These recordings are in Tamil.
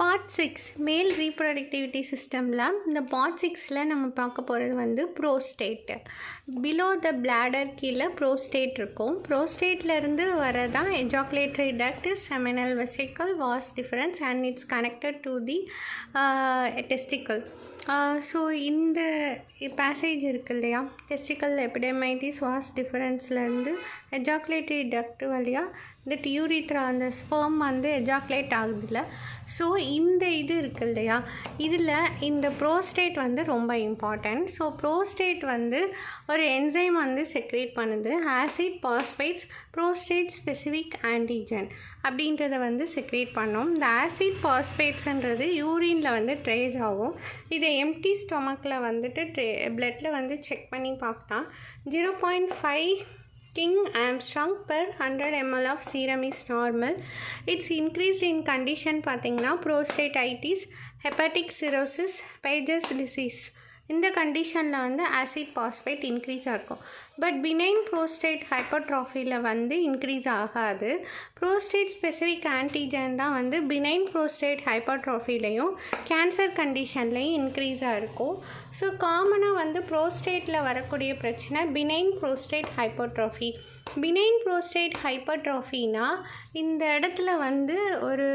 பார்ட் 6 மேல் ரீப்ரொடக்டிவிட்டி சிஸ்டமில் இந்த பார்ட் 6ல் நம்ம பார்க்க போகிறது வந்து ப்ரோஸ்டேட். பிலோ த பிளாடர் கீழே ப்ரோஸ்டேட் இருக்கும். ப்ரோஸ்டேட்லேருந்து வரதான் ejaculatory duct, seminal vesicle, vas deferens and it's connected to the testicle. So இந்த பேசேஜ் இருக்கு இல்லையா, டெஸ்டிக்கல் எபிடெமைட்டிஸ் வாஸ் டிஃபரன்ஸ்லேருந்து எஜாகுலேட்டரி டக்ட் வழியாக இந்த யூரித்ரா அந்த ஸ்பெர்ம் வந்து எஜாகுலேட் ஆகுதுல்ல. ஸோ இந்த இது இருக்குது இல்லையா, இதில் இந்த ப்ரோஸ்டேட் வந்து ரொம்ப இம்பார்ட்டண்ட். ஸோ ப்ரோஸ்டேட் வந்து ஒரு என்சைம் வந்து செக்ரேட் பண்ணுது, acid phosphates prostate specific antigen அப்படின்றத வந்து செக்ரேட் பண்ணோம். இந்த ஆசிட் பாஸ்பேட்ஸ்ன்றது யூரினில் வந்து ட்ரேஸ் ஆகும். இதை எம்டி ஸ்டொமக்கில் வந்துட்டு பிளட்டில் வந்து செக் பண்ணி பார்த்தா 0.5 King Armstrong per 100 ml of serum is normal. It's increased in condition பார்த்தீங்கன்னா prostatitis, hepatic cirrhosis, Paget's disease. இந்த கண்டிஷனில் வந்து ஆசிட் பாஸ்பேட் இன்க்ரீஸ் ஆகும். பட் பினைன் ப்ரோஸ்டேட் ஹைப்பர்ட்ராஃபியில் வந்து இன்க்ரீஸ் ஆகாது. ப்ரோஸ்டேட் ஸ்பெசிஃபிக் ஆன்டிஜன் தான் வந்து பினைன் ப்ரோஸ்டேட் ஹைப்பர்ட்ராஃபிலையும் கேன்சர் கண்டிஷன்லையும் இன்க்ரீஸாக இருக்கும். ஸோ காமனாக வந்து ப்ரோஸ்டேட்டில் வரக்கூடிய பிரச்சனை benign prostate hypertrophy. Benign prostate ஹைப்பர்ட்ராஃபினா இந்த இடத்துல வந்து ஒரு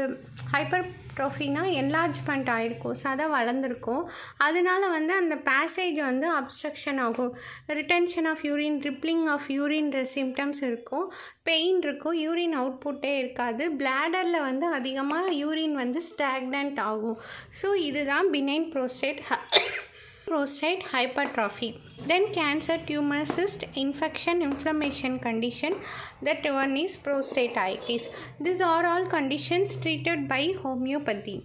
ஹைப்பர்ட்ராஃபினா என்லார்ஜ்மெண்ட் ஆகிருக்கும், சதை வளர்ந்துருக்கும். அதனால வந்து அந்த பேசேஜ் வந்து அப்ஸ்ட்ரக்ஷன் ஆகும். Retention of urine, dribbling of யூரின்ற சிம்டம்ஸ் இருக்கும், பெயின் இருக்கும், யூரின் அவுட்புட்டே இருக்காது. பிளாடரில் வந்து அதிகமாக யூரின் வந்து ஸ்டாக்னன்ட் ஆகும். ஸோ இதுதான் பினைன் prostate hypertrophy. Then cancer, tumor, cyst, infection, inflammation condition. That one is prostatitis. These are all conditions treated by homeopathy.